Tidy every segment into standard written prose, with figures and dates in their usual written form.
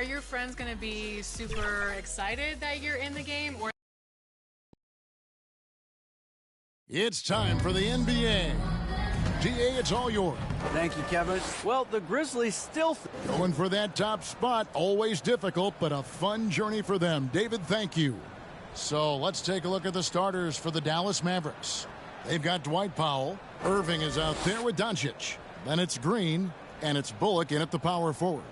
are your friends going to be super excited that you're in the game? Or it's time for the NBA. DA, it's all yours. Thank you, Kevin. Well, the Grizzlies still going for that top spot. Always difficult, but a fun journey for them. David, thank you. So let's take a look at the starters for the Dallas Mavericks. They've got Dwight Powell. Irving is out there with Doncic. Then it's Green, and it's Bullock in at the power forward.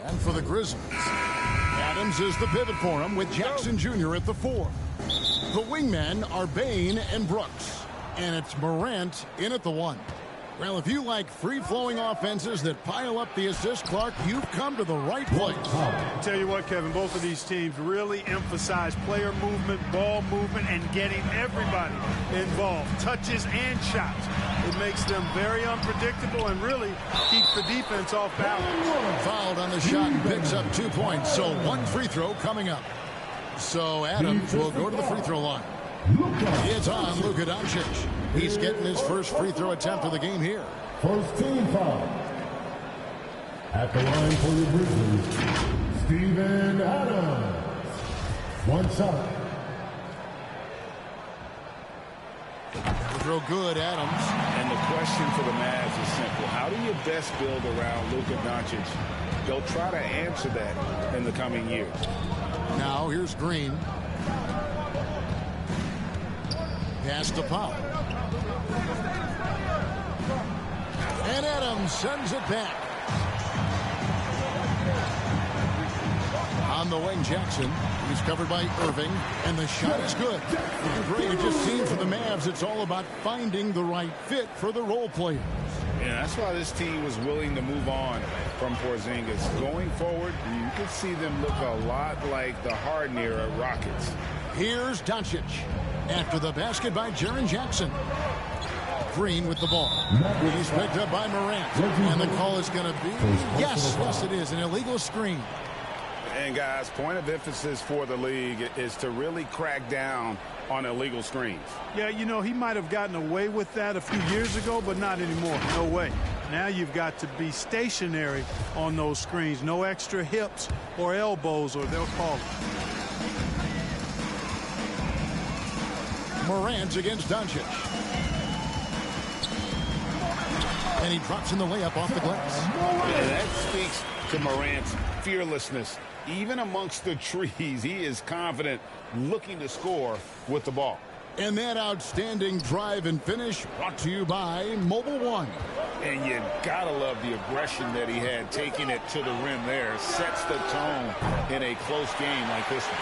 And for the Grizzlies, Adams is the pivot for him with Jackson Jr. at the 4. The wingmen are Bane and Brooks. And it's Morant in at the 1. Well, if you like free-flowing offenses that pile up the assist, Clark, you've come to the right place. Tell you what, Kevin, both of these teams really emphasize player movement, ball movement, and getting everybody involved, touches and shots. It makes them very unpredictable and really keeps the defense off balance. Fouled on the shot and picks up 2 points, so 1 free throw coming up. So Adams will go to the free throw line. It's on Luka Doncic. He's getting his first free throw attempt of the game here. First team foul. At the line for the Grizzlies, Steven Adams. 1 shot. Throw good, Adams. And the question for the Mavs is simple. How do you best build around Luka Doncic? They'll try to answer that in the coming years. Now here's Green. Pass to Powell. And Adams sends it back. On the wing, Jackson. He's covered by Irving, and the shot is good. Great, it just seems for the Mavs it's all about finding the right fit for the role players. Yeah, that's why this team was willing to move on from Porzingis. Going forward, you could see them look a lot like the Harden era Rockets. Here's Doncic. After the basket by Jaren Jackson. Green with the ball. He's picked up by Morant. And the call is going to be, yes, it is, an illegal screen. And guys, point of emphasis for the league is to really crack down on illegal screens. Yeah, you know, he might have gotten away with that a few years ago, but not anymore. No way. Now you've got to be stationary on those screens. No extra hips or elbows, or they'll call it. Morant against Doncic. And he drops in the layup off the glass. Yeah, that speaks to Morant's fearlessness. Even amongst the trees, he is confident, looking to score with the ball. And that outstanding drive and finish brought to you by Mobile One. And you gotta love the aggression that he had, taking it to the rim there. Sets the tone in a close game like this one.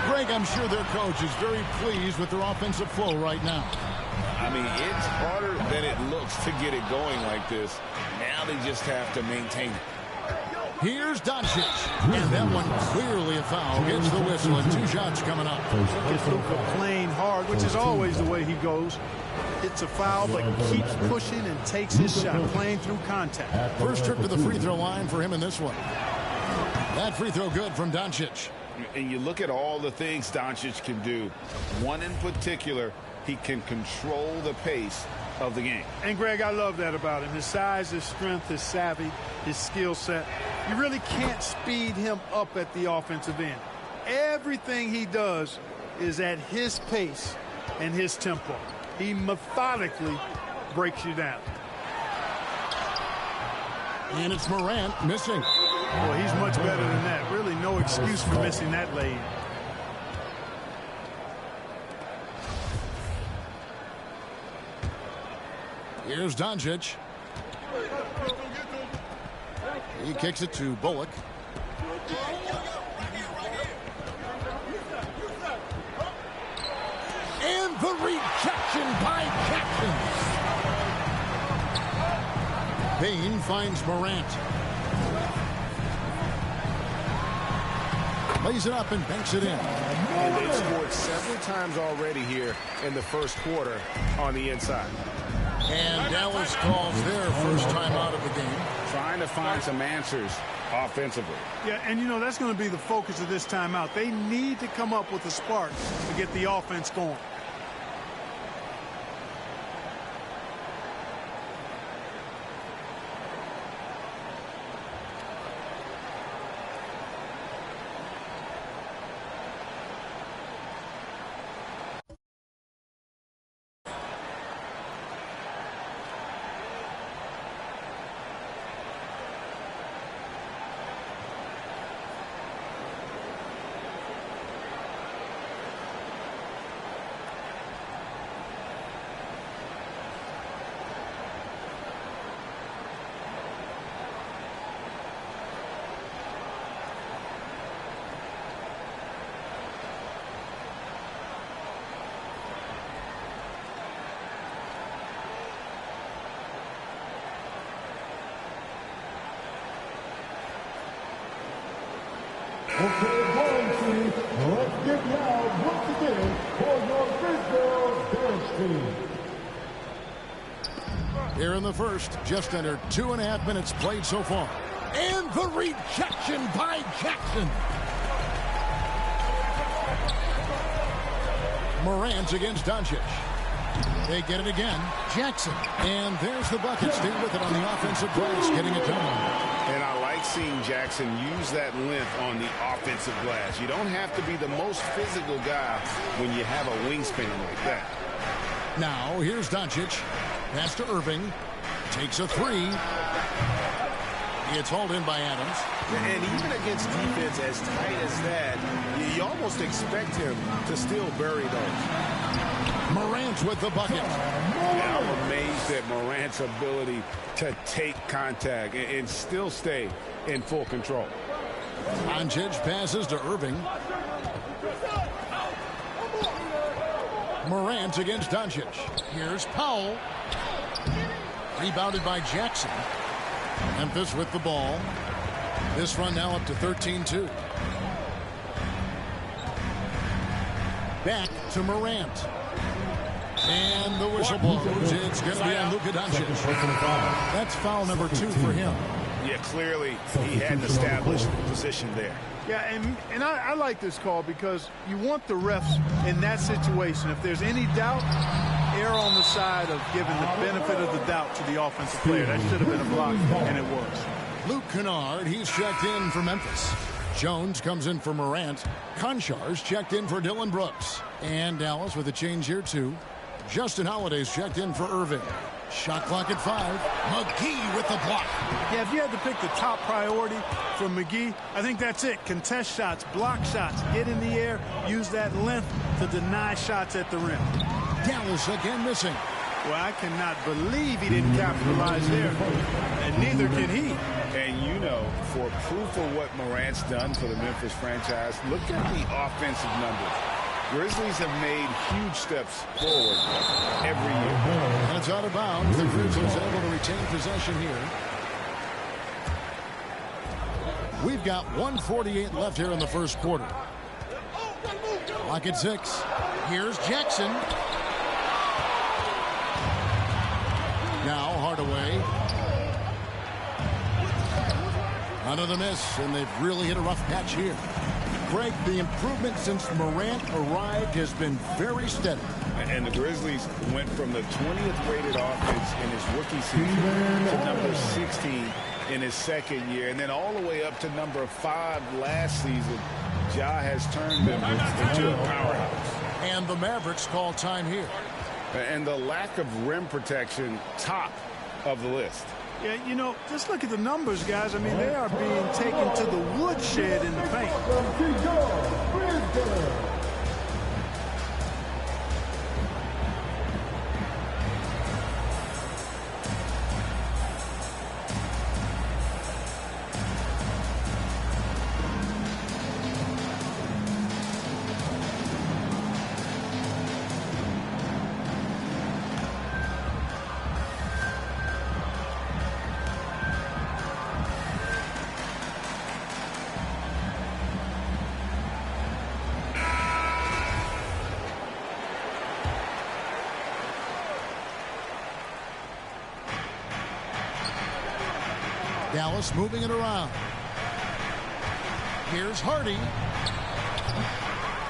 Greg, I'm sure their coach is very pleased with their offensive flow right now. I mean, it's harder than it looks to get it going like this. Now they just have to maintain it. Here's Doncic. And that one clearly a foul. Gets the whistle and 2 shots coming up. Playing hard, which is always the way he goes. It's a foul, but keeps pushing and takes his shot, playing through contact. First trip to the free throw line for him in this one. That free throw good from Doncic. And you look at all the things Doncic can do. One in particular, he can control the pace of the game. And, Greg, I love that about him. His size, his strength, his savvy, his skill set. You really can't speed him up at the offensive end. Everything he does is at his pace and his tempo. He methodically breaks you down. And it's Morant missing. Well, he's much better than that. Really no excuse for missing that lay-in. Here's Doncic. He kicks it to Bullock. And the rejection by Jackson. Payne finds Morant. Lays it up and banks it in. And they've scored several times already here in the first quarter on the inside. And Dallas calls their first time out of the game. Trying to find some answers offensively. Yeah, and you know, that's going to be the focus of this timeout. They need to come up with a spark to get the offense going. Okay, one, let's get loud once again for your Brisbane Dance team. Here in the first, just under 2.5 minutes played so far. And the rejection by Jackson. Morant against Doncic. They get it again. Jackson. And there's the bucket. Stay with it on the offensive glass, getting it done. And I like seeing Jackson use that length on the offensive glass. You don't have to be the most physical guy when you have a wingspan like that. Now, here's Doncic. Pass to Irving. Takes a three. It's hauled in by Adams. And even against defense as tight as that, you almost expect him to still bury those. Morant with the bucket. Yeah, I'm amazed at Morant's ability to take contact and still stay in full control. Doncic passes to Irving. Morant against Doncic. Here's Powell. Rebounded by Jackson. Memphis with the ball. This run now up to 13-2. Back to Morant. And the whistle blows. It's going to be on Luka Doncic. That's foul number 2 for him. Yeah, clearly he had an established position there. Yeah, and I like this call because you want the refs in that situation. If there's any doubt, err on the side of giving the benefit of the doubt to the offensive player. That should have been a block, and it was. Luke Kennard, he's checked in for Memphis. Jones comes in for Morant. Konchar's checked in for Dylan Brooks. And Dallas with a change here, too. Justin Holiday's checked in for Irving. Shot clock at 5. McGee with the block. Yeah, if you had to pick the top priority for McGee, I think that's it. Contest shots, block shots, get in the air, use that length to deny shots at the rim. Dallas again missing. Well, I cannot believe he didn't capitalize there, and neither can he. And you know, for proof of what Morant's done for the Memphis franchise, look at the offensive numbers. Grizzlies have made huge steps forward every year. And it's out of bounds. The Grizzlies able to retain possession here. We've got 1:48 left here in the first quarter. Clock at 6. Here's Jackson. Now Hardaway. Under the miss, and they've really hit a rough patch here. Greg, the improvement since Morant arrived has been very steady. And the Grizzlies went from the 20th rated offense in his rookie season to number 16 in his second year, and then all the way up to number 5 last season. Ja has turned them into a powerhouse. And the Mavericks call time here. And the lack of rim protection, top of the list. Yeah, you know, just look at the numbers, guys. I mean, they are being taken to the woodshed in the paint. Dallas moving it around. Here's Hardy.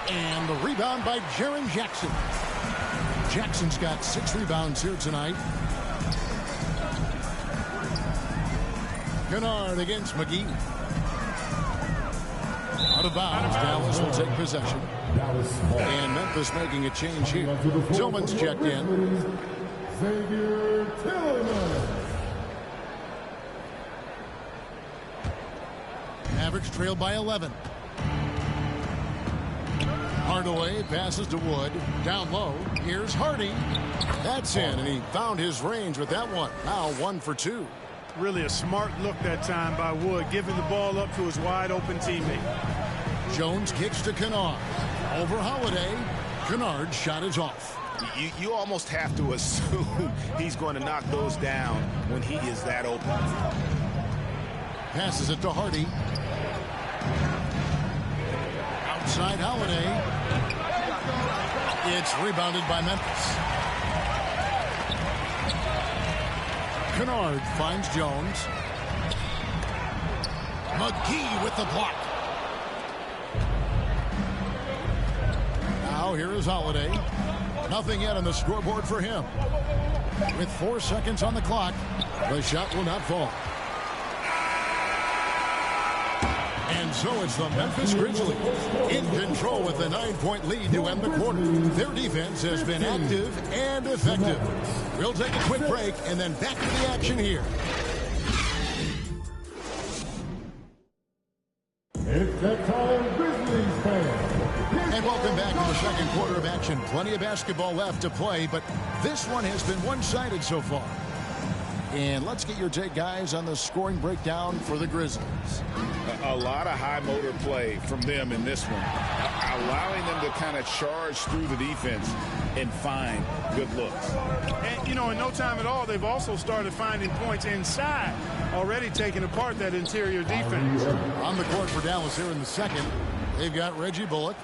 And the rebound by Jaren Jackson. Jackson's got 6 rebounds here tonight. Kennard against McGee. Out of bounds. Dallas will take possession. And Memphis making a change here. Tillman's checked in. Xavier Tillman. Mavericks trail by 11. Hardaway passes to Wood. Down low. Here's Hardy. That's in, and he found his range with that one. Now 1 for 2. Really a smart look that time by Wood, giving the ball up to his wide-open teammate. Jones kicks to Kennard. Over Holiday. Kennard's shot is off. You almost have to assume he's going to knock those down when he is that open. Passes it to Hardy. Outside Holiday. It's rebounded by Memphis. Kennard finds Jones. McGee with the block. Now here is Holiday. Nothing yet on the scoreboard for him. With 4 seconds on the clock, the shot will not fall. And so it's the Memphis Grizzlies in control with a 9-point lead to end the quarter. Their defense has been active and effective. We'll take a quick break and then back to the action here. It's that time, Grizzlies fans. And welcome back to the second quarter of action. Plenty of basketball left to play, but this one has been one-sided so far. And let's get your take, guys, on the scoring breakdown for the Grizzlies. A lot of high motor play from them in this one, allowing them to kind of charge through the defense and find good looks. And, you know, in no time at all, they've also started finding points inside, already taking apart that interior defense. On the court for Dallas here in the second, they've got Reggie Bullock,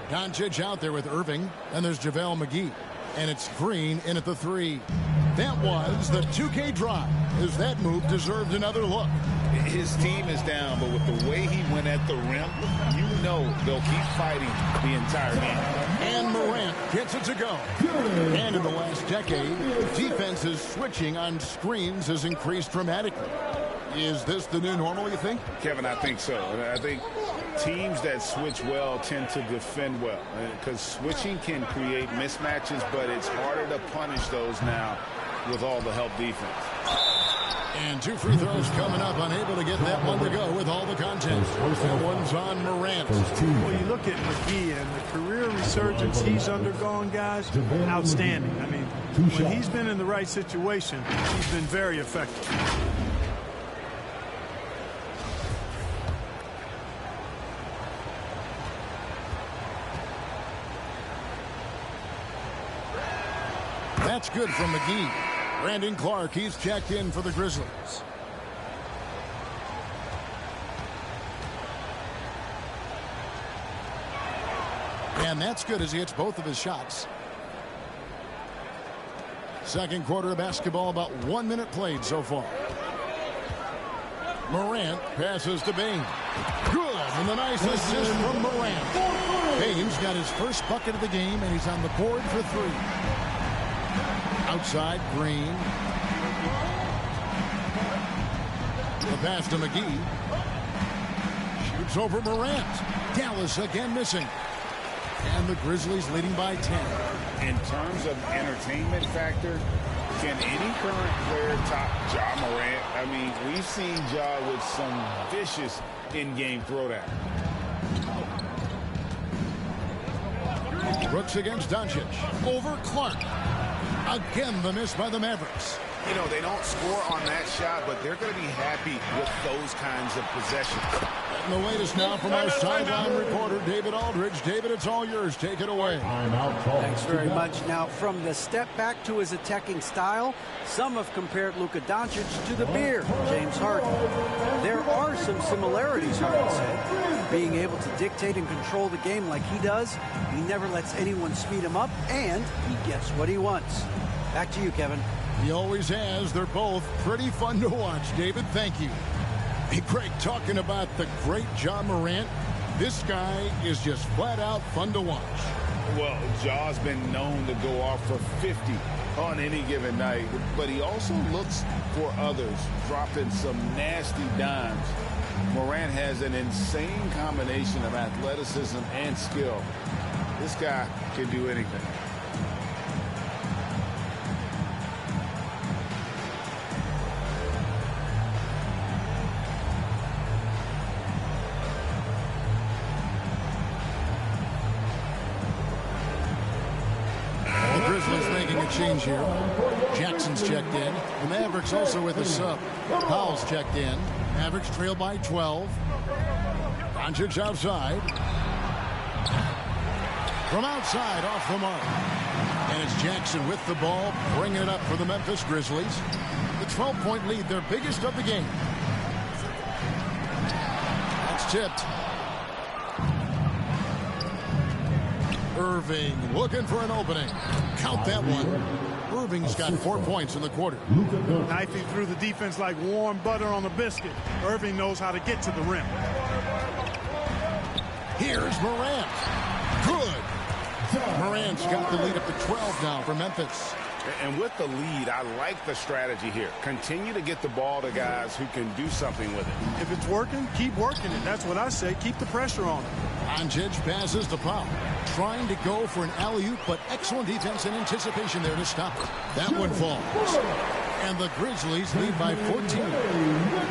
Doncic out there with Irving, and there's JaVale McGee. And it's Green in at the 3. That was the 2K drive, as that move deserved another look. His team is down, but with the way he went at the rim, you know they'll keep fighting the entire game. And Morant gets it to go. And in the last decade, defenses switching on screens has increased dramatically. Is this the new normal, you think? Kevin, I think so. I think teams that switch well tend to defend well, because switching can create mismatches, but it's harder to punish those now with all the help defense. And 2 free throws coming up, unable to get that one to go with all the content. That one's on Morant. Well, you look at McGee and the career resurgence he's undergone, guys, outstanding. I mean, when he's been in the right situation, he's been very effective. That's good from McGee. Brandon Clark, he's checked in for the Grizzlies. And that's good as he hits both of his shots. Second quarter of basketball, about 1 minute played so far. Morant passes to Bain. Good, and the nice assist from Morant. Bain's got his first bucket of the game, and he's on the board for 3. Outside, Green. The pass to McGee. Shoots over Morant. Dallas again missing. And the Grizzlies leading by 10. In terms of entertainment factor, can any current player top Ja Morant? I mean, we've seen Ja with some vicious in-game throwdown. Brooks against Doncic. Over Clark. Again, the miss by the Mavericks. You know, they don't score on that shot, but they're going to be happy with those kinds of possessions. And the latest now from our sideline reporter, David Aldridge. David, it's all yours. Take it away. Thanks very much. Now, from the step back to his attacking style, some have compared Luka Doncic to the Bear, James Harden. There are some similarities, Harden said. Being able to dictate and control the game like he does, he never lets anyone speed him up, and he gets what he wants. Back to you, Kevin. He always has. They're both pretty fun to watch. David, thank you. Hey, Greg, talking about the great Ja Morant, this guy is just flat out fun to watch. Well, Ja's been known to go off for 50 on any given night, but he also looks for others, dropping some nasty dimes. Morant has an insane combination of athleticism and skill. This guy can do anything. Change here. Jackson's checked in. The Mavericks also with a sub. Powell's checked in. Mavericks trail by 12. Doncic outside. From outside, off the mark. And it's Jackson with the ball, bringing it up for the Memphis Grizzlies. The 12-point lead, their biggest of the game. That's tipped. Irving looking for an opening. Count that one. Irving's got 4 points in the quarter. Knifing through the defense like warm butter on a biscuit. Irving knows how to get to the rim. Here's Morant. Good. Morant's got the lead up to 12 now for Memphis. And with the lead, I like the strategy here. Continue to get the ball to guys who can do something with it. If it's working, keep working it. That's what I say. Keep the pressure on him. Doncic passes to Powell. Trying to go for an alley-oop, but excellent defense and anticipation there to stop it. That one falls. And the Grizzlies lead by 14.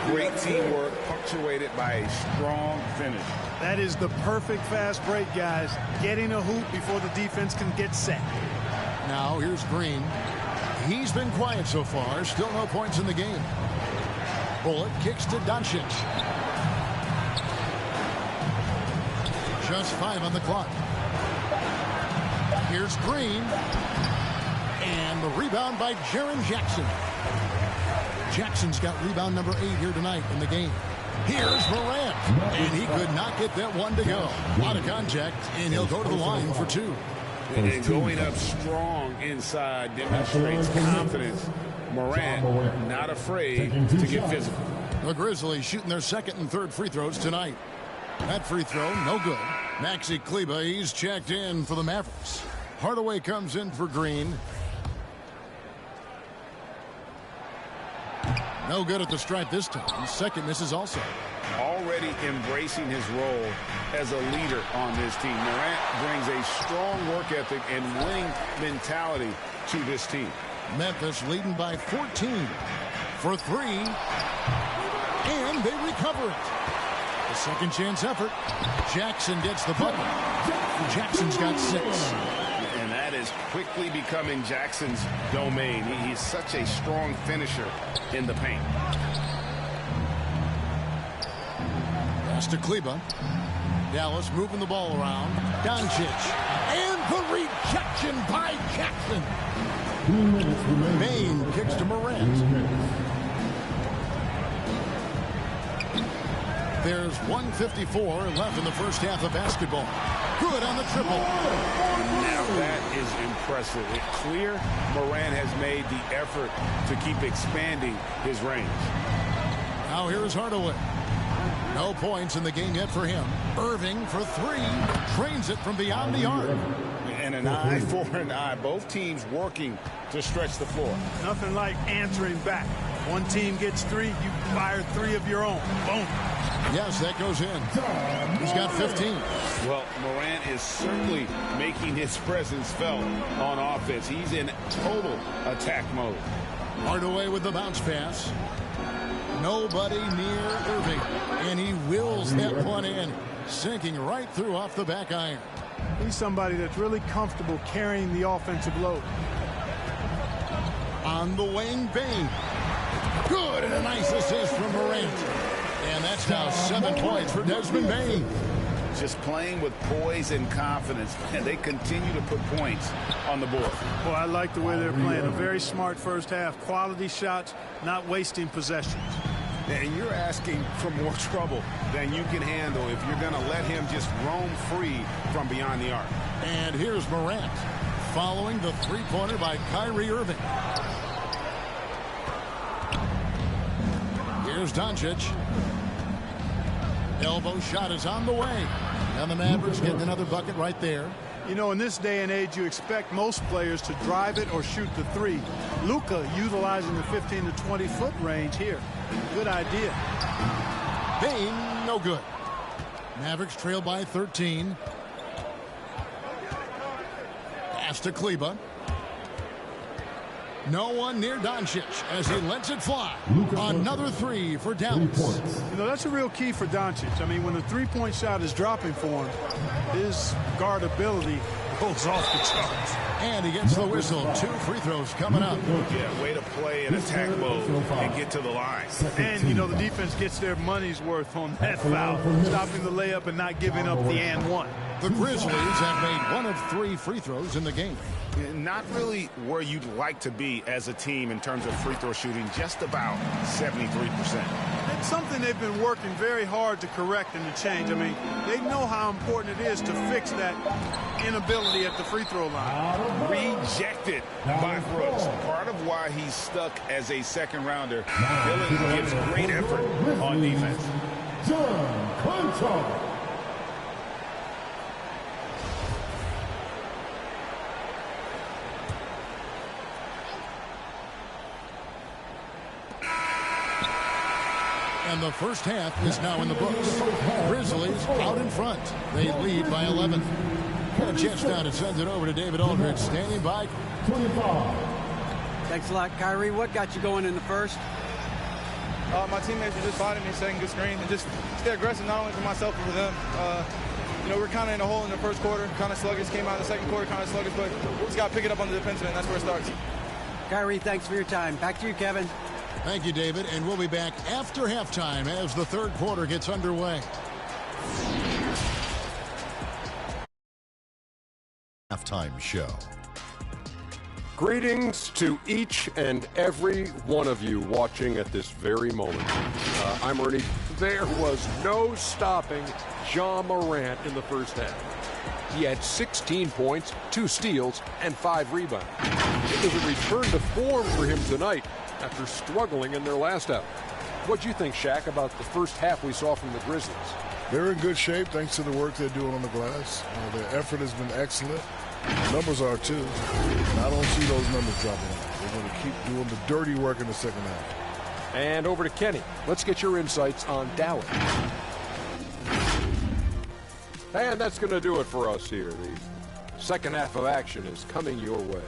Great teamwork, punctuated by a strong finish. That is the perfect fast break, guys. Getting a hoop before the defense can get set. Now here's Green. He's been quiet so far. Still no points in the game. Bullock kicks to Doncic. Just 5 on the clock. Here's Green. And the rebound by Jaren Jackson. Jackson's got rebound number 8 here tonight in the game. Here's Morant. And he could not get that one to go. A lot of contact, and he'll go to the line for 2. And going up strong inside demonstrates confidence. Morant not afraid to get physical. The Grizzlies shooting their second and third free throws tonight. That free throw, no good. Maxi Kleber, he's checked in for the Mavericks. Hardaway comes in for Green. No good at the stripe this time. Second misses also. Already embracing his role as a leader on this team. Morant brings a strong work ethic and winning mentality to this team. Memphis leading by 14 for 3. And they recover it. A second chance effort. Jackson gets the bucket. Jackson's got 6. And that is quickly becoming Jackson's domain. He's such a strong finisher in the paint. Pass to Kleber. Dallas moving the ball around. Doncic. And the rejection by Jackson. Bain kicks to Morant. There's 1:54 left in the first half of basketball. Good on the triple. Now that is impressive. It's clear Morant has made the effort to keep expanding his range. Now here's Hardaway. No points in the game yet for him. Irving for 3. Trains it from beyond the arc. And an eye for an eye. Both teams working to stretch the floor. Nothing like answering back. One team gets 3, you fire 3 of your own. Boom. Yes, that goes in. He's got 15. Well, Morant is certainly making his presence felt on offense. He's in total attack mode. Hardaway with the bounce pass. Nobody near Irving. And he wills that one in. Sinking right through off the back iron. He's somebody that's really comfortable carrying the offensive load. On the wing, Bain. Good, and a nice assist from Morant. And that's now 7 points for Desmond Bain. Just playing with poise and confidence, and they continue to put points on the board. Boy, I like the way they're playing. A very smart first half. Quality shots, not wasting possessions. And you're asking for more trouble than you can handle if you're going to let him just roam free from beyond the arc. And here's Morant following the three-pointer by Kyrie Irving. Here's Doncic. Elbow shot is on the way. And the Mavericks getting another bucket right there. You know, in this day and age, you expect most players to drive it or shoot the 3. Luka utilizing the 15 to 20 foot range here. Good idea. Bain, no good. Mavericks trail by 13. Pass to Kleber. No one near Doncic as he lets it fly. Another 3 for Dallas. You know, that's a real key for Doncic. I mean, when the three-point shot is dropping for him, his guard ability goes off the charts. And he gets the whistle. 2 free throws coming up. Yeah, way to play in attack mode and get to the line. And, you know, the defense gets their money's worth on that foul. Stopping the layup and not giving up the and one. The Grizzlies have made 1 of 3 free throws in the game. Not really where you'd like to be as a team in terms of free throw shooting, just about 73%. something they've been working very hard to correct and to change. I mean, they know how important it is to fix that inability at the free throw line. Rejected by Brooks. Part of why he's stuck as a second rounder. Dillon gives great effort on defense. John Conchar. And the first half is now in the books. Grizzlies out in front. They lead by 11. Got a chance now to send it over to David Aldridge, standing by. 25. Thanks a lot, Kyrie. What got you going in the first? My teammates were just fighting me, setting good screen, and just stay aggressive, not only for myself, but for them. You know, we're kind of in a hole in the first quarter, kind of sluggish, came out in the second quarter, kind of sluggish, but we just got to pick it up on the defensive end. That's where it starts. Kyrie, thanks for your time. Back to you, Kevin. Thank you, David. And we'll be back after halftime as the third quarter gets underway. Halftime show. Greetings to each and every one of you watching at this very moment. I'm Ernie. There was no stopping Ja Morant in the first half. He had 16 points, 2 steals, and 5 rebounds. It was a return to form for him tonight after struggling in their last out. What'd you think, Shaq, about the first half we saw from the Grizzlies? They're in good shape thanks to the work they're doing on the glass. Their effort has been excellent. The numbers are too. And I don't see those numbers dropping off. They're going to keep doing the dirty work in the second half. And over to Kenny. Let's get your insights on Dallas. And that's going to do it for us here. The second half of action is coming your way.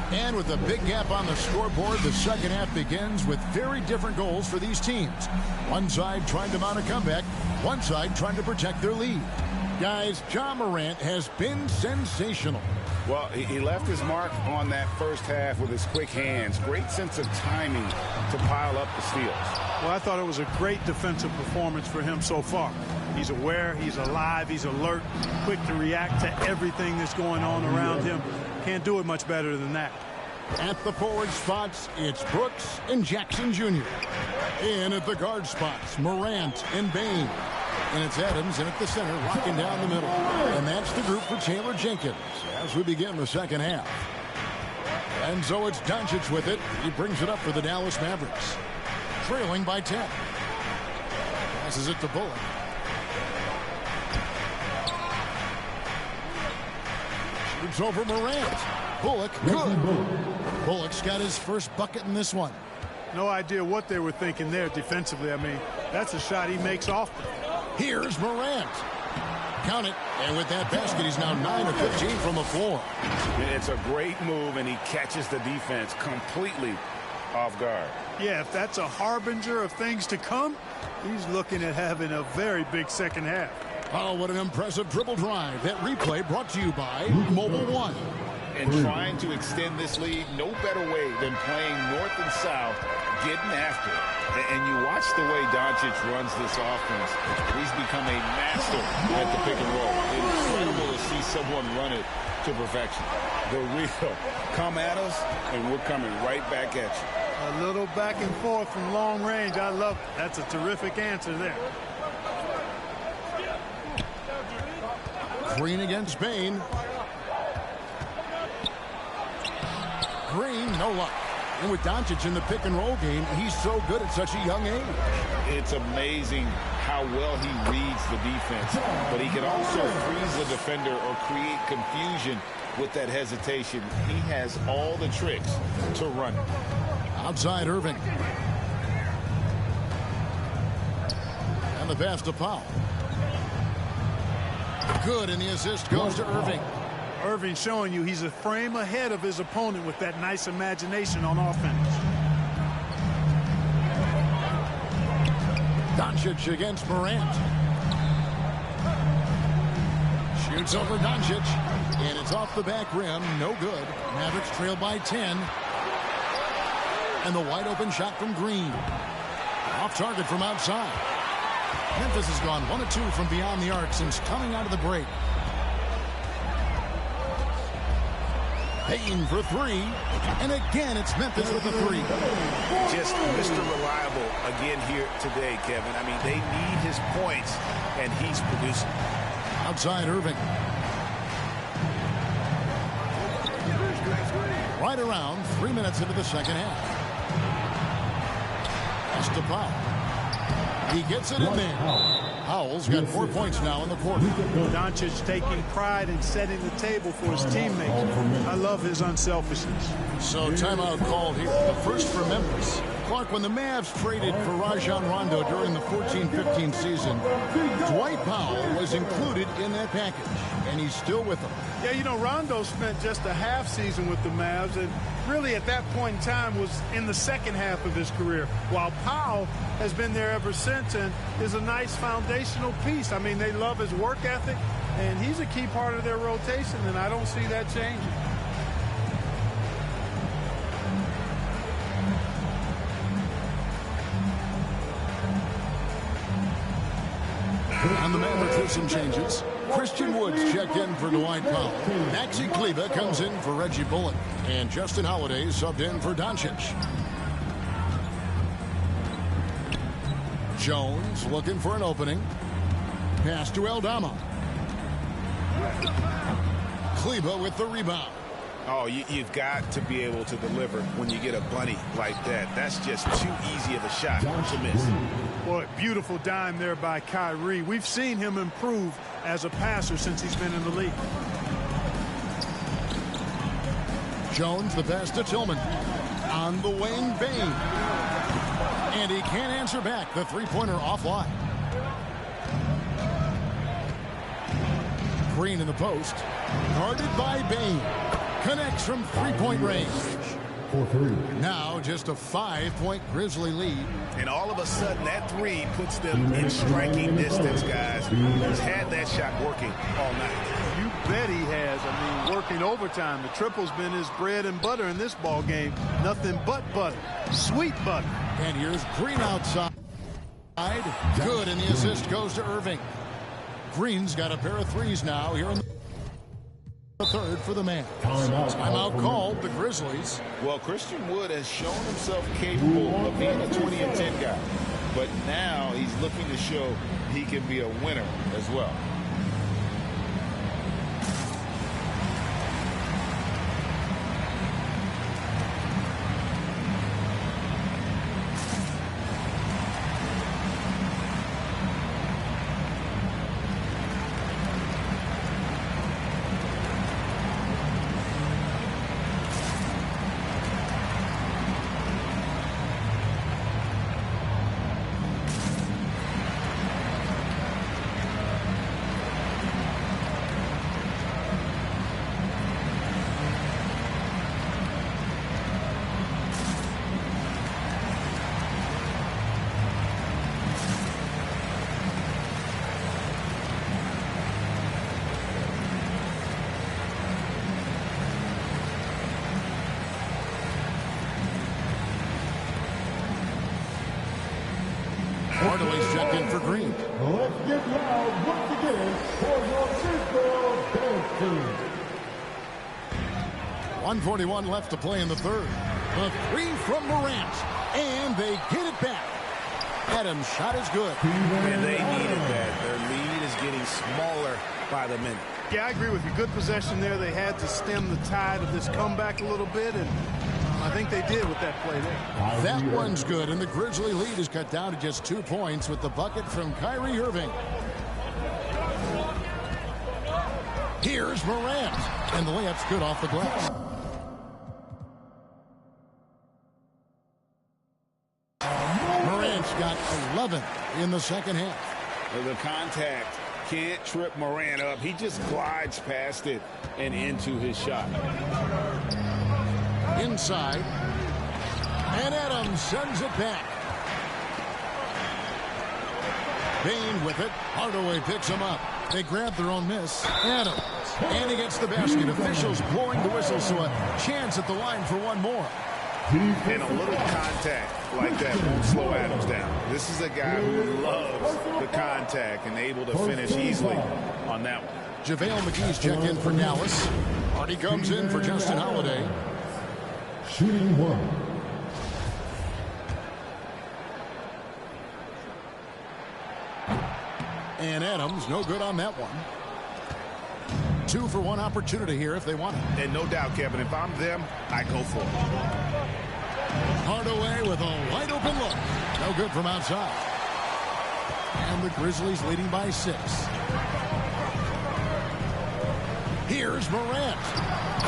And with a big gap on the scoreboard, the second half begins with very different goals for these teams. One side trying to mount a comeback, one side trying to protect their lead. Guys, Ja Morant has been sensational. Well, he left his mark on that first half with his quick hands. Great sense of timing to pile up the steals. Well, I thought it was a great defensive performance for him so far. He's aware, he's alive, he's alert, quick to react to everything that's going on around him. Can't do it much better than that. At the forward spots, it's Brooks and Jackson Jr. In at the guard spots, Morant and Bane. And it's Adams in at the center, rocking down the middle. And that's the group for Taylor Jenkins as we begin the second half. And so it's Doncic with it. He brings it up for the Dallas Mavericks. Trailing by 10. Passes it to Bullock. Shoots over Morant. Bullock, good. Bullock's got his first bucket in this one. No idea what they were thinking there defensively. I mean, that's a shot he makes often. Here's Morant. Count it. And with that basket, he's now 9 of 15 from the floor. It's a great move, and he catches the defense completely off guard. Yeah, if that's a harbinger of things to come, he's looking at having a very big second half. Oh, what an impressive dribble drive. That replay brought to you by Mobile One. And trying to extend this lead, no better way than playing north and south, getting after it. And you watch the way Doncic runs this offense. He's become a master at the pick and roll. Incredible to see someone run it to perfection. The real come at us, and we're coming right back at you. A little back and forth from long range. I love it. That's a terrific answer there. Green against Bane. Green, no luck. And with Doncic in the pick and roll game, he's so good at such a young age. It's amazing how well he reads the defense, but he can also freeze the defender or create confusion with that hesitation. He has all the tricks to run. Outside Irving. And the pass to Powell. Good, and the assist goes to Irving. Irving showing you he's a frame ahead of his opponent with that nice imagination on offense. Doncic against Morant. Shoots over Doncic, and it's off the back rim. No good. Mavericks trail by 10. And the wide open shot from Green. Off target from outside. Memphis has gone 1 of 2 from beyond the arc since coming out of the break. Payton for 3, and again it's Memphis with the 3. Just Mr. Reliable again here today, Kevin. I mean, they need his points, and he's producing. Outside Irving. Right around 3 minutes into the second half. Pass to Powell. He gets it in there. Powell's got 4 points now in the quarter. Doncic taking pride in setting the table for his teammates. I love his unselfishness. So timeout called here. The first for Memphis. Clark, when the Mavs traded for Rajon Rondo during the 14-15 season, Dwight Powell was included in that package, and he's still with them. Yeah, you know, Rondo spent just a half season with the Mavs, and really at that point in time was in the second half of his career, while Powell has been there ever since and is a nice foundational piece. I mean, they love his work ethic, and he's a key part of their rotation, and I don't see that changing. On the Mavericks with some changes. Christian Woods checked in for Dwight Powell. Maxi Kleber comes in for Reggie Bullock. And Justin Holiday subbed in for Doncic. Jones looking for an opening. Pass to Aldama. Kleber with the rebound. Oh, you've got to be able to deliver when you get a bunny like that. That's just too easy of a shot to miss. Boy, beautiful dime there by Kyrie. We've seen him improve as a passer since he's been in the league. Jones, the pass to Tillman. On the wing, Bane. And he can't answer back. The three-pointer offline. Green in the post. Guarded by Bane. Connects from three-point range. Now just a 5-point Grizzly lead. And all of a sudden that three puts them in striking distance, guys. He's had that shot working all night. You bet he has. I mean, working overtime. The triple's been his bread and butter in this ball game. Nothing but butter. Sweet butter. And here's Green outside. Good, and the assist goes to Irving. Green's got a pair of threes now here in the third for the man. Timeout called the Grizzlies. Well, Christian Wood has shown himself capable of being a 20 and 10 guy. But now he's looking to show he can be a winner as well. Hardaway's checked in for Green. Let's get loud once again for your Cisco Dance Crew. 1:41 left to play in the third. The three from Morant, and they get it back. Adams' shot is good. And they needed that. Their lead is getting smaller by the minute. Yeah, I agree with you. Good possession there. They had to stem the tide of this comeback a little bit, and I think they did with that play there. That one's good, and the Grizzly lead is cut down to just 2 points with the bucket from Kyrie Irving. Here's Morant, and the layup's good off the glass. Morant's got 11 in the second half. The contact can't trip Morant up. He just glides past it and into his shot. Inside, and Adams sends it back. Bane with it. Hardaway picks him up. They grab their own miss. Adams, and he gets the basket. Officials blowing the whistle, so a chance at the line for one more. And a little contact like that won't slow Adams down. This is a guy who loves the contact and able to finish easily on that one. JaVale McGee's checked in for Dallas. Hardy comes in for Justin Holiday. Shooting one. And Adams, no good on that one. 2 for 1 opportunity here if they want it. And no doubt, Kevin, if I'm them, I go for it. Hardaway with a wide open look. No good from outside. And the Grizzlies leading by 6. Here's Morant.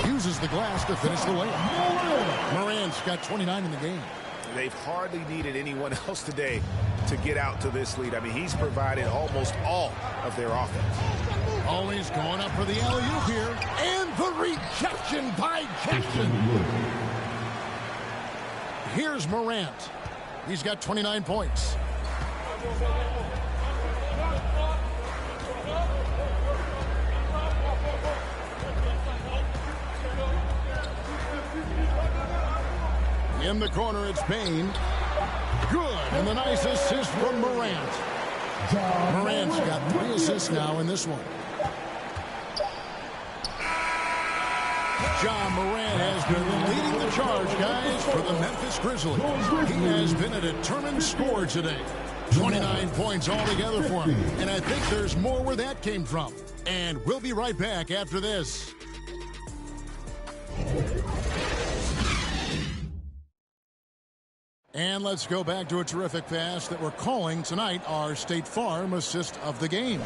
Uses the glass to finish the layup. Morant's got 29 in the game. They've hardly needed anyone else today to get out to this lead. I mean, he's provided almost all of their offense. Always going up for the alley-oop here. And the rejection by Jackson. Here's Morant. He's got 29 points. In the corner, it's Payne. Good, and the nice assist from Morant. Morant's got 3 assists now in this one. Ja Morant has been leading the charge, guys, for the Memphis Grizzlies. He has been a determined scorer today. 29 points altogether for him. And I think there's more where that came from. And we'll be right back after this. And let's go back to a terrific pass that we're calling tonight our State Farm assist of the game.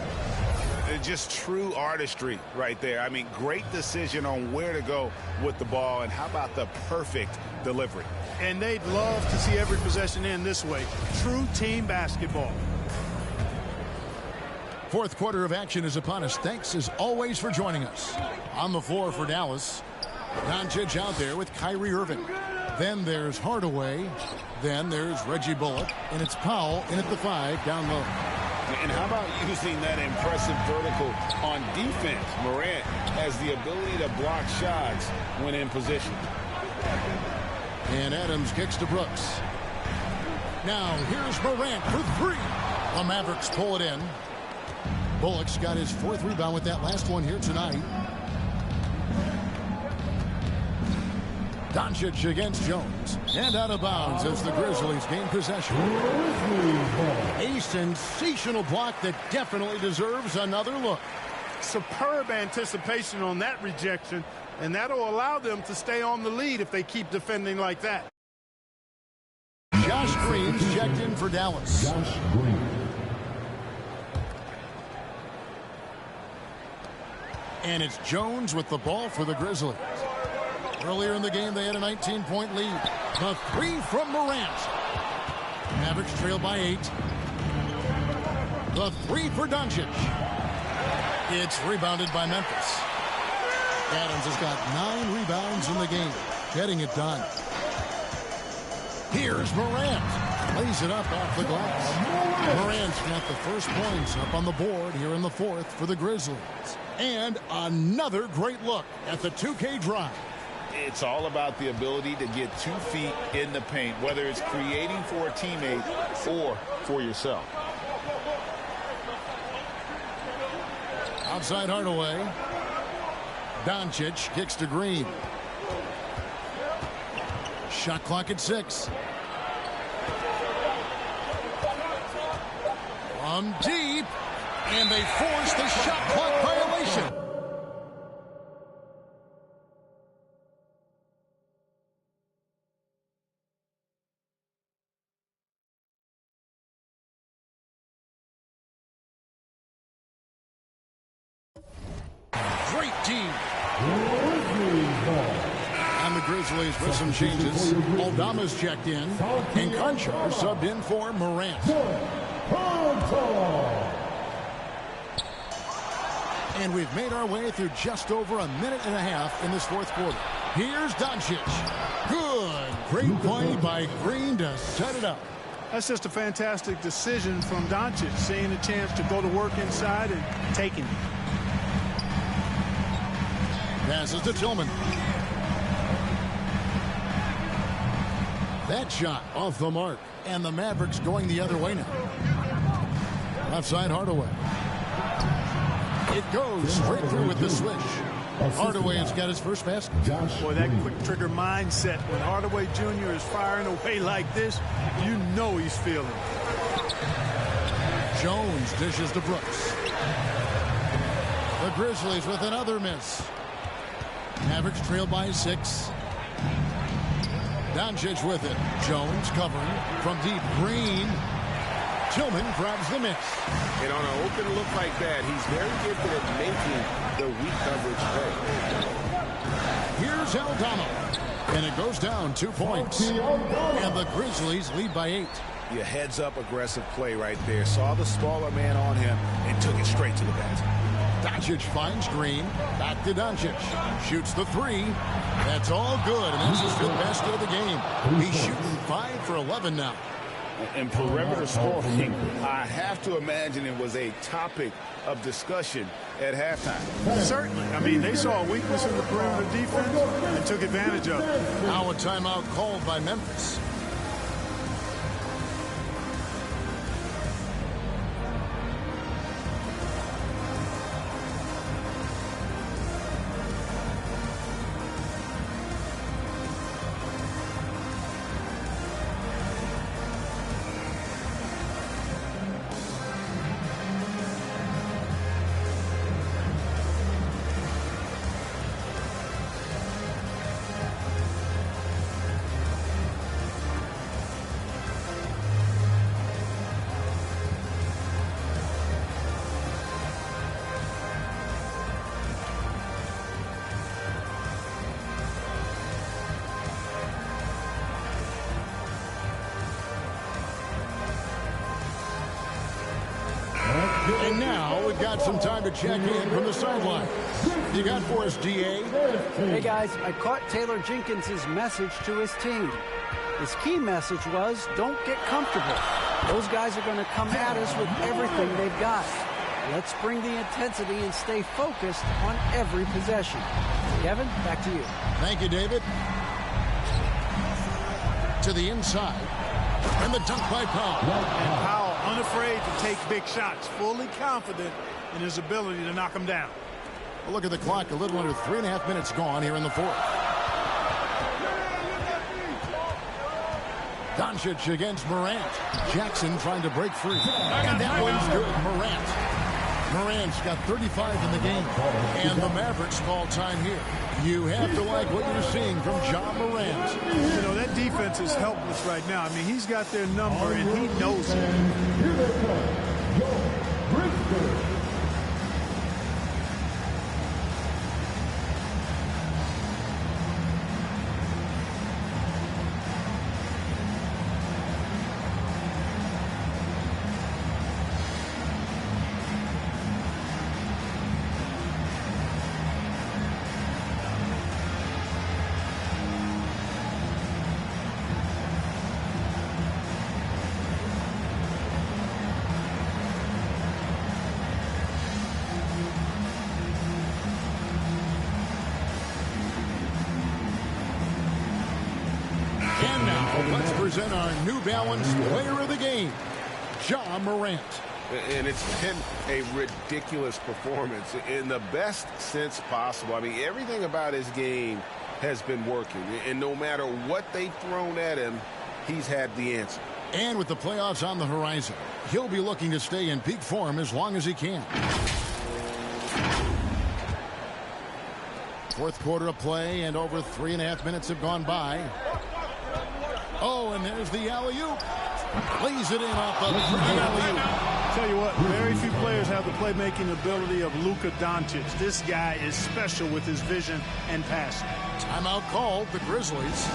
Just true artistry right there. I mean, great decision on where to go with the ball, and how about the perfect delivery. And they'd love to see every possession end this way. True team basketball. Fourth quarter of action is upon us. Thanks as always for joining us. On the floor for Dallas, Doncic out there with Kyrie Irving. Then there's Hardaway. Then there's Reggie Bullock. And it's Powell in at the 5 down low. And how about using that impressive vertical on defense? Morant has the ability to block shots when in position. And Adams kicks to Brooks. Now here's Morant for 3. The Mavericks pull it in. Bullock's got his 4th rebound with that last one here tonight. Doncic against Jones. And out of bounds as the Grizzlies gain possession. A sensational block that definitely deserves another look. Superb anticipation on that rejection, and that'll allow them to stay on the lead if they keep defending like that. Josh Green's checked in for Dallas. Josh Green. And it's Jones with the ball for the Grizzlies. Earlier in the game, they had a 19-point lead. The 3 from Morant. Mavericks trail by 8. The 3 for Doncic. It's rebounded by Memphis. Adams has got 9 rebounds in the game, getting it done. Here's Morant. Lays it up off the glass. Morant's got the first points up on the board here in the 4th for the Grizzlies. And another great look at the 2K drive. It's all about the ability to get 2 feet in the paint, whether it's creating for a teammate or for yourself. Outside Hardaway. Doncic kicks to Green. Shot clock at 6. From deep. And they force the shot clock violation. Great team. And the Grizzlies with some changes. Aldama's checked in. And Conchar subbed in for Morant. And we've made our way through just over a minute and a half in this 4th quarter. Here's Doncic. Good. Great play by Green to set it up. That's just a fantastic decision from Doncic, seeing a chance to go to work inside and taking it. Passes to Tillman. That shot off the mark, and the Mavericks going the other way now. Left side, Hardaway. It goes straight through with the swish. Hardaway has got his first basket. Boy, that quick trigger mindset. When Hardaway Jr. is firing away like this, you know he's feeling it. Jones dishes to Brooks. The Grizzlies with another miss. Mavericks trail by 6. Doncic with it. Jones covering from deep. Green. Tillman grabs the miss. And on an open look like that, he's very gifted at making the weak coverage play. Here's Aldama. And it goes down 2 points. And the Grizzlies lead by 8. Your heads-up aggressive play right there. Saw the smaller man on him and took it straight to the basket. Doncic finds Green. Back to Doncic. Shoots the 3. That's all good, and that's his 5th basket of the game. He's shooting 5 for 11 now. And perimeter scoring, I have to imagine it was a topic of discussion at halftime. Certainly. I mean, they saw a weakness in the perimeter defense and took advantage of it. Now a timeout called by Memphis. And now we've got some time to check in from the sideline. You got for us, DA? Hey, guys, I caught Taylor Jenkins' message to his team. His key message was, don't get comfortable. Those guys are going to come at us with everything they've got. Let's bring the intensity and stay focused on every possession. Kevin, back to you. Thank you, David. To the inside. And the dunk by Powell. And Powell, unafraid to take big shots, fully confident in his ability to knock them down. Well, look at the clock. A little under 3.5 minutes gone here in the 4th. Doncic against Morant. Jackson trying to break free. And that one's good. Morant's got 35 in the game. And the Mavericks call time here. You have to like what you're seeing from John Morant. You know, that defense is helpless right now. I mean, he's got their number, and he knows it. And now, let's present our New Balance player of the game, John Morant. And it's been a ridiculous performance in the best sense possible. I mean, everything about his game has been working. And no matter what they've thrown at him, he's had the answer. And with the playoffs on the horizon, he'll be looking to stay in peak form as long as he can. 4th quarter of play, and over 3.5 minutes have gone by. Oh, and there's the alley-oop. Lays it in off the alley-oop. Tell you what, very few players have the playmaking ability of Luka Doncic. This guy is special with his vision and passing. Timeout called, the Grizzlies.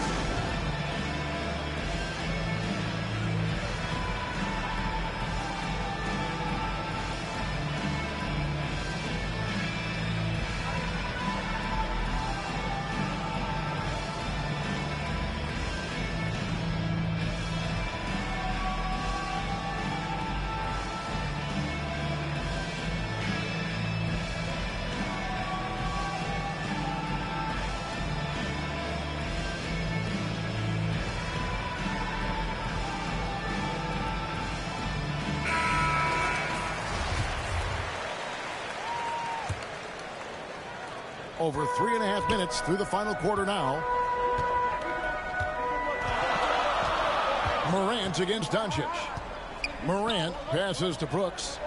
Over 3.5 minutes through the final quarter now. Morant against Doncic. Morant passes to Brooks.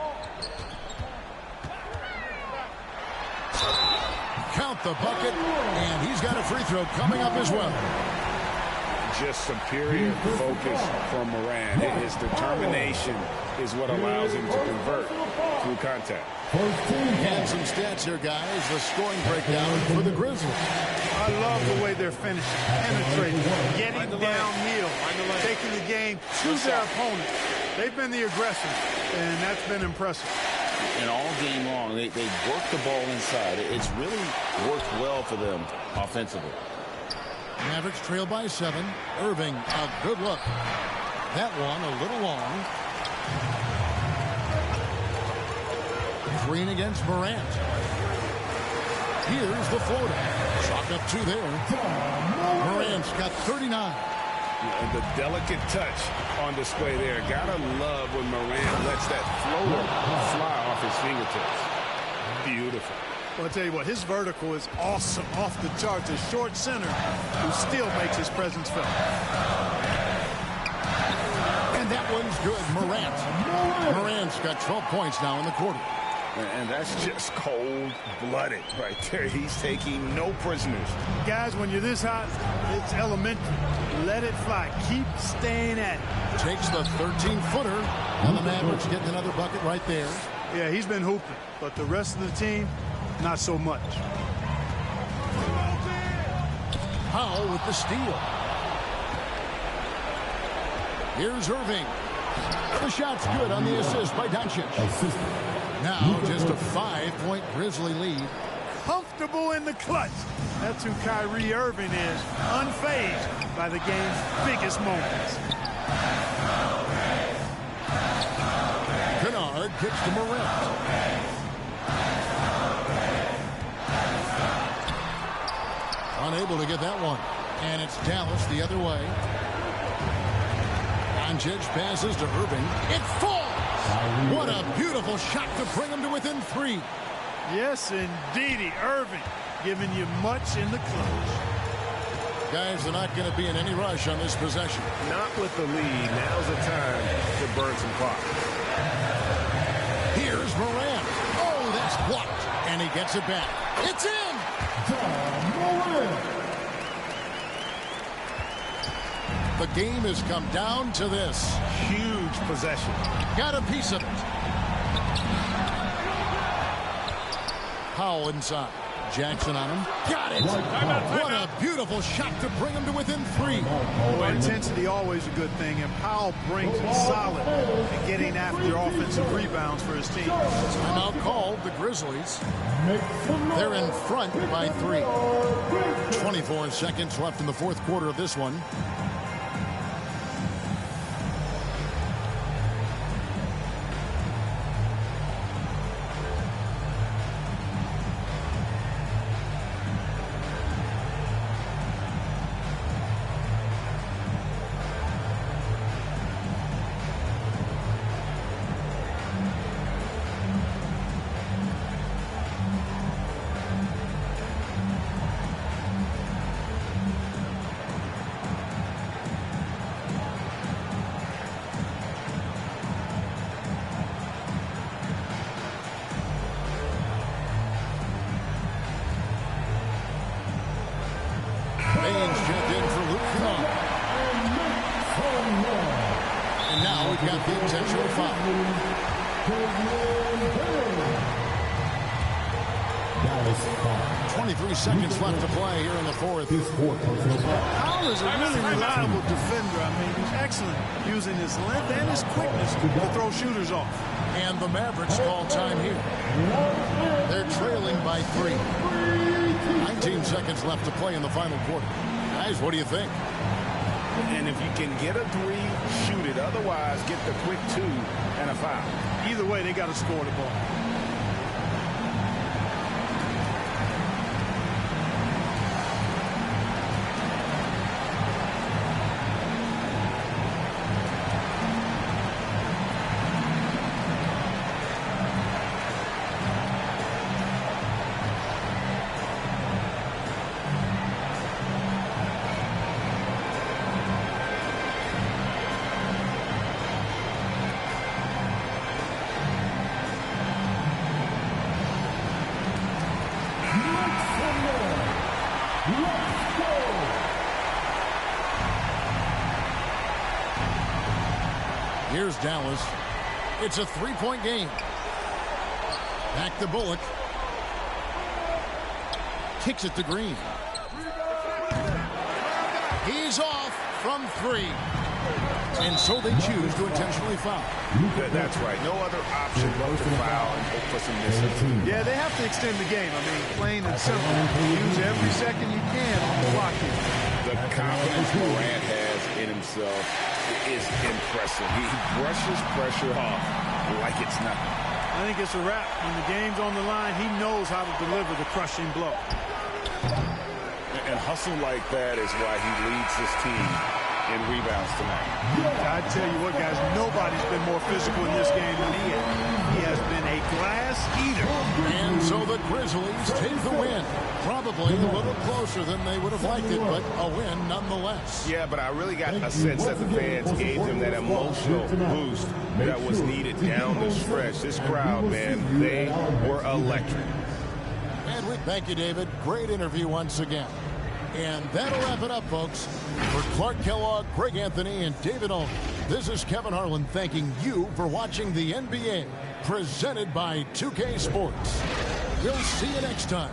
Count the bucket, and he's got a free throw coming up as well. Just superior focus from Morant. His determination is what allows him to convert through contact. And some stats here, guys. The scoring breakdown for the Grizzlies. I love the way they're finishing, penetrating, getting downhill, taking the game to their opponent. They've been the aggressors, and that's been impressive. And all game long, they work the ball inside. It's really worked well for them offensively. Mavericks trail by 7. Irving, a good look. That one a little long. Green against Morant. Here's the floater. Chalk up 2 there. Morant's got 39. And the delicate touch on display there. Gotta love when Morant lets that floater fly off his fingertips. Beautiful. Well, I'll tell you what, his vertical is awesome, off the charts. A short center who still makes his presence felt. And that one's good. Morant's got 12 points now in the quarter. And that's just cold-blooded right there. He's taking no prisoners. Guys, when you're this hot, it's elementary. Let it fly. Keep staying at it. Takes the 13-footer, and the Mavericks getting another bucket right there. Yeah, he's been hooping, but the rest of the team, not so much. Powell with the steal. Here's Irving. The shot's good on the assist by Doncic. Now just a 5-point Grizzly lead. Comfortable in the clutch. That's who Kyrie Irving is, unfazed by the game's biggest moments. Kennard kicks to Morant. Unable to get that one. And it's Dallas the other way. Doncic passes to Irving. It falls! What a beautiful shot to bring him to within 3. Yes, indeedy. Irving giving you much in the clutch. Guys, they're not going to be in any rush on this possession. Not with the lead. Now's the time to burn some clock. Here's Morant. Oh, that's blocked. And he gets it back. It's in! The game has come down to this. Huge possession. Got a piece of it. Powell inside. Jackson on him. Got it. What a beautiful shot to bring him to within 3. Well, intensity always a good thing, and Powell brings it solid and getting after offensive rebounds for his team. Timeout called. The Grizzlies. They're in front by 3. 24 seconds left in the fourth quarter of this one. Baines checked in for Luke Kennard. And now we've got the intentional foul. 23 seconds left to play here in the fourth. Powell is a really reliable defender. I mean, he's excellent using his length and his quickness to throw shooters off. And the Mavericks call time here. They're trailing by 3. 19 seconds left to play in the final quarter. Guys, what do you think? And if you can get a 3, shoot it. Otherwise, get the quick 2 and a foul. Either way, they got to score the ball. Here's Dallas. It's a three-point game. Back to Bullock. Kicks it to Green. He's off from three. And so they choose to intentionally foul. That's right. No other option but to foul and hope for some misses. Yeah, they have to extend the game. I mean, plain and simple. Use every second you can on the clock here. The confidence Morant has in himself is impressive. He brushes pressure off like it's nothing. I think it's a wrap. When the game's on the line, he knows how to deliver the crushing blow. And hustle like that is why he leads his team in rebounds tonight. I tell you what, guys, nobody's been more physical in this game than he has. He has been a glass eater. And so the Grizzlies take the win. Probably a little closer than they would have liked it, but a win nonetheless. Yeah, but I really got a sense that the fans gave them that emotional boost that was needed down the stretch. This crowd, man, they were electric. And we thank you, David. Great interview once again. And that'll wrap it up, folks. For Clark Kellogg, Greg Anthony, and David Olney, this is Kevin Harlan thanking you for watching the NBA, presented by 2K Sports. We'll see you next time